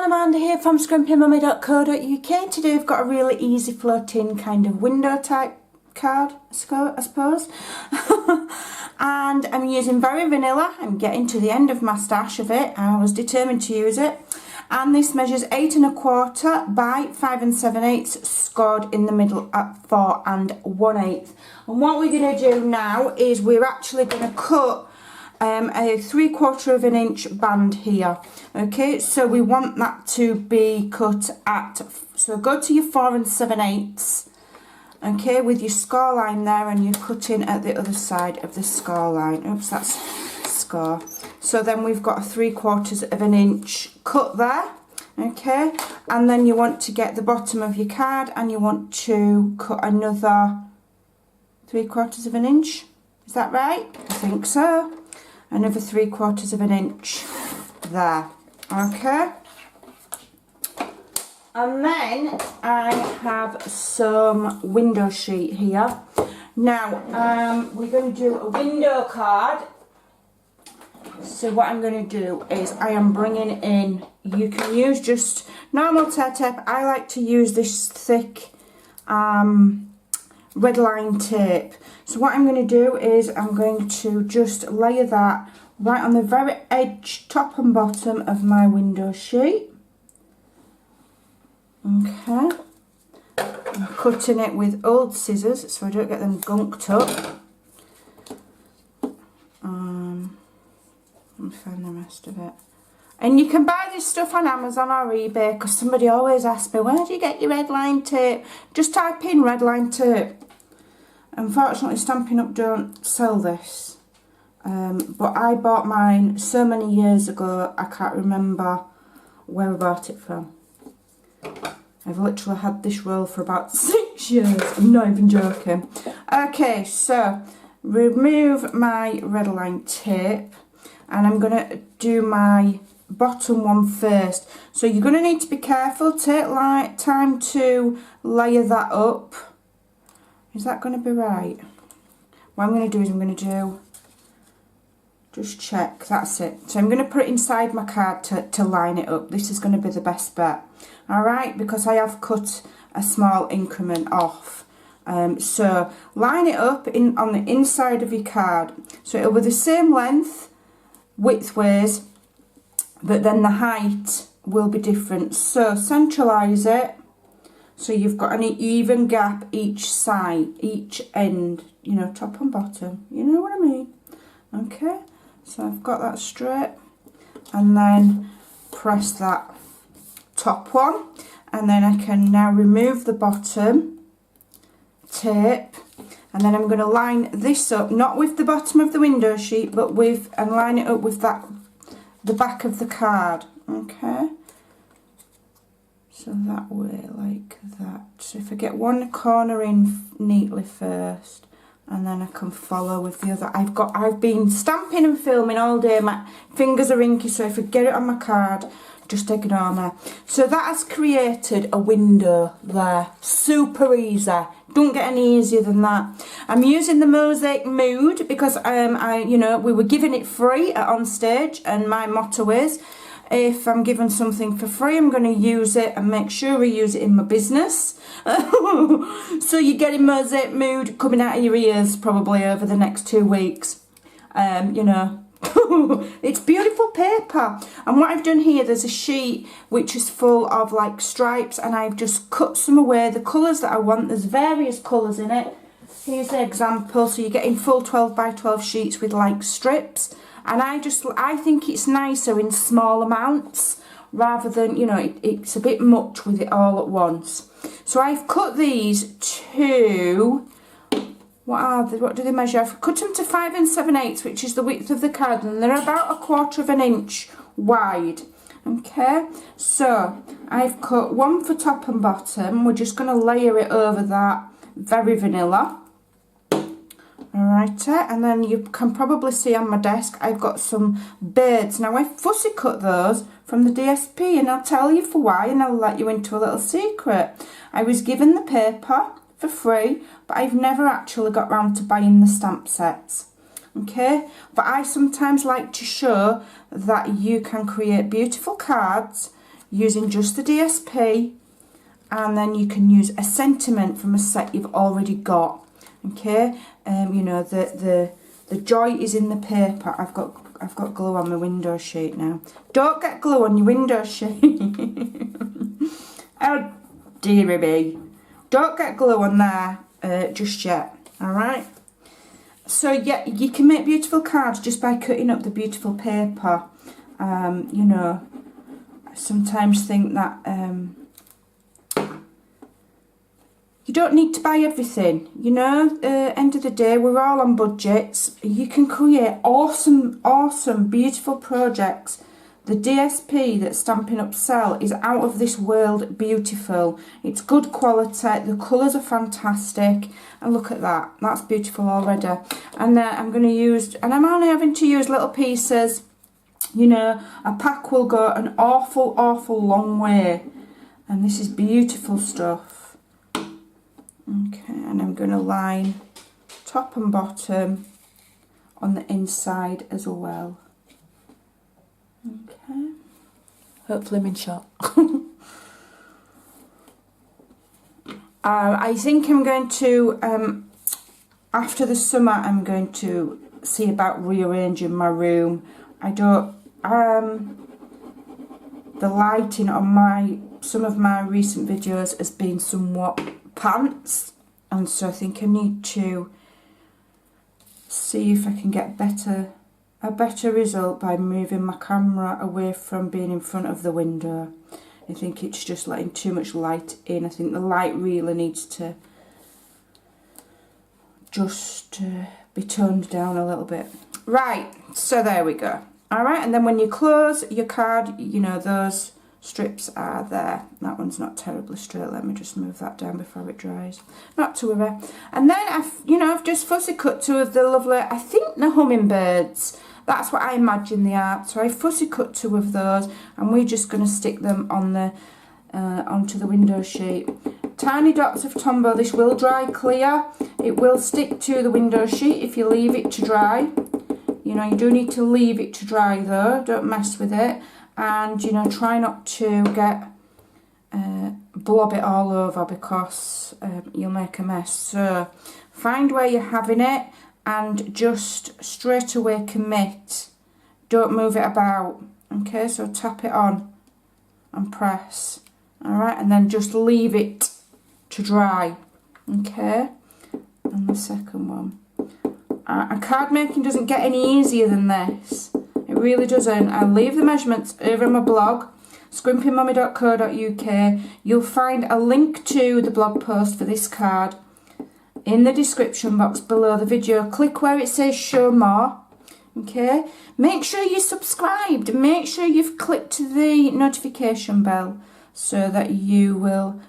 everyone, Amanda here from Scrimpingmommy.co.uk. Today I've got a really easy floating kind of window type card, I suppose. And I'm using very vanilla. I'm getting to the end of my stash of it. I was determined to use it. And this measures 8 1/4 by 5 7/8, scored in the middle at 4 1/8. And what we're going to do now is we're actually going to cut a 3/4 inch band here. Okay, so we want that to be cut at, so go to your 4 7/8, okay, with your score line there, and you're cutting at the other side of the score line. Oops, that's score. So then we've got a 3/4 inch cut there, okay, and then you want to get the bottom of your card and you want to cut another 3/4 inch. Is that right? I think so. Another 3/4 inch there, okay. And then I have some window sheet here. Now we're going to do a window card. So what I'm going to do is I am bringing in, you can use just normal tear tape. I like to use this thick red line tape. So what I'm going to do is I'm going to just layer that right on the very edge, top and bottom of my window sheet. Okay. I'm cutting it with old scissors so I don't get them gunked up. Let me find the rest of it. And you can buy this stuff on Amazon or eBay, because somebody always asks me, where do you get your red line tape? Just type in red line tape. Unfortunately, Stampin' Up don't sell this. But I bought mine so many years ago, I can't remember where I bought it from. I've literally had this roll for about 6 years. I'm not even joking. Okay, so remove my red line tape. And I'm going to do my bottom one first. So you're going to need to be careful. Take time to layer that up. Is that going to be right? What I'm going to do is I'm going to do, just check, that's it. So I'm going to put it inside my card to line it up. This is going to be the best bet. Alright, because I have cut a small increment off. So line it up on the inside of your card. So it'll be the same length widthways, but then the height will be different. So centralize it so you've got an even gap each side, each end, you know, top and bottom, you know what I mean. Okay, so I've got that straight, and then press that top one, and then I can now remove the bottom tape. And then I'm going to line this up, not with the bottom of the window sheet, but with, and line it up with that, the back of the card, okay? So that way, like that. So if I get one corner in neatly first, and then I can follow with the other. I've been stamping and filming all day, my fingers are inky, so if I get it on my card, just ignore me. So that has created a window there. Super easy. Don't get any easier than that. I'm using the Mosaic Mood because we were giving it free on stage, and my motto is, if I'm given something for free, I'm going to use it and make sure I use it in my business. So you're getting Mosaic Mood coming out of your ears probably over the next 2 weeks. It's beautiful paper, and what I've done here, there's a sheet which is full of like stripes, and I've just cut some away, the colours that I want. There's various colours in it. Here's the example. So you're getting full 12 by 12 sheets with like strips, and I think it's nicer in small amounts rather than, you know, it's a bit much with it all at once. So I've cut these to, what do they measure? I've cut them to 5 7/8, which is the width of the card, and they're about 1/4 inch wide. Okay, so I've cut one for top and bottom. We're just going to layer it over that, very vanilla. Alright, and then you can probably see on my desk I've got some birds. Now I fussy cut those from the DSP, and I'll tell you for why, and I'll let you into a little secret. I was given the paper for free, but I've never actually got round to buying the stamp sets. Okay, but I sometimes like to show that you can create beautiful cards using just the DSP, and then you can use a sentiment from a set you've already got. Okay, you know, the joy is in the paper. I've got glue on my window sheet now. Don't get glue on your window sheet. Oh dearie me. Don't get glue on there just yet. Alright. So yeah, you can make beautiful cards just by cutting up the beautiful paper. You know, I sometimes think that you don't need to buy everything, you know. End of the day, we're all on budgets. You can create awesome, beautiful projects. The DSP that Stampin' Up! Sell is out of this world beautiful. It's good quality, the colours are fantastic, and look at that, that's beautiful already. And I'm going to use, and I'm only having to use little pieces, you know, a pack will go an awful long way. And this is beautiful stuff. Okay, and I'm going to line top and bottom on the inside as well. Okay. Hopefully I'm in shot. I think I'm going to, after the summer, I'm going to see about rearranging my room. I don't, the lighting on some of my recent videos has been somewhat pants, and so I think I need to see if I can get a better result by moving my camera away from being in front of the window. I think it's just letting too much light in. I think the light really needs to just be toned down a little bit. Right, so there we go. Alright, and then when you close your card, you know, those strips are there. That one's not terribly straight. Let me just move that down before it dries. Not to worry. And then I've just fussy cut two of the lovely, I think the hummingbirds. That's what I imagine they are. So I fussy cut two of those, and we're just going to stick them on the onto the window sheet. Tiny dots of Tombow. This will dry clear. It will stick to the window sheet if you leave it to dry. You know, you do need to leave it to dry though. Don't mess with it. And, you know, try not to get blob it all over, because you'll make a mess. So find where you're having it and just straight away commit. Don't move it about. Okay, so tap it on and press. Alright, and then just leave it to dry. Okay, and the second one. Card making doesn't get any easier than this. It really doesn't. I'll leave the measurements over on my blog, scrimpingmommy.co.uk. You'll find a link to the blog post for this card in the description box below the video. Click where it says show more. Okay, make sure you're subscribed. Make sure you've clicked the notification bell so that you will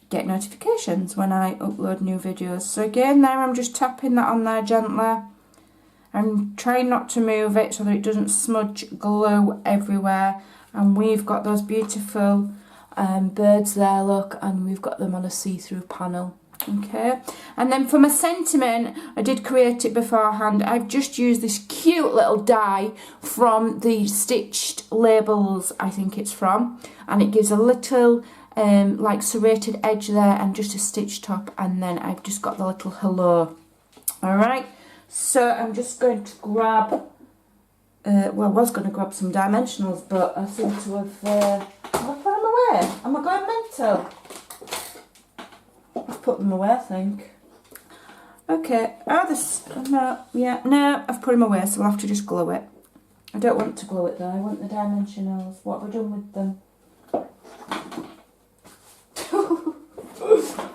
get notifications when I upload new videos. So again, there I'm just tapping that on there gently. I'm trying not to move it so that it doesn't smudge glue everywhere. And we've got those beautiful birds there, look, and we've got them on a see-through panel. Okay, and then for my sentiment, I did create it beforehand. I've just used this cute little die from the Stitched Labels, I think it's from, and it gives a little like serrated edge there and just a stitch top, and then I've just got the little hello. Alright, so I'm just going to grab, well, I was going to grab some dimensionals, but I seem to have, have I put them away? Am I going mental? I've put them away, I think. Okay, no, I've put them away, so I'll have to just glue it. I don't want to glue it though, I want the dimensionals. What have I done with them?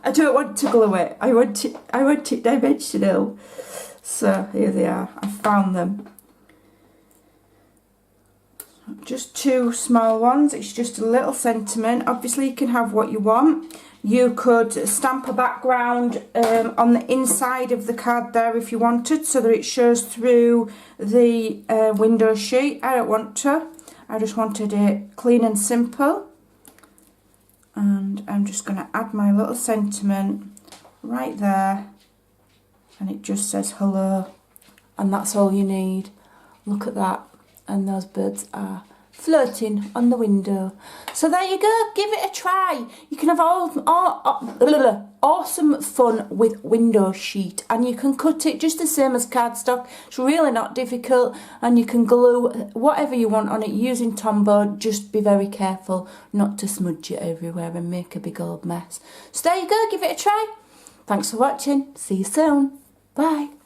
I don't want to glue it. I want it dimensional. So here they are. I found them. Just two small ones. It's just a little sentiment. Obviously you can have what you want. You could stamp a background on the inside of the card there if you wanted, so that it shows through the window sheet. I don't want to. I just wanted it clean and simple. And I'm just going to add my little sentiment right there, and it just says hello, and that's all you need. Look at that, and those birds are floating on the window. So there you go, give it a try. You can have awesome fun with window sheet, and you can cut it just the same as cardstock. It's really not difficult, and you can glue whatever you want on it using Tombow. Just be very careful not to smudge it everywhere and make a big old mess. So there you go, give it a try. Thanks for watching, see you soon, bye.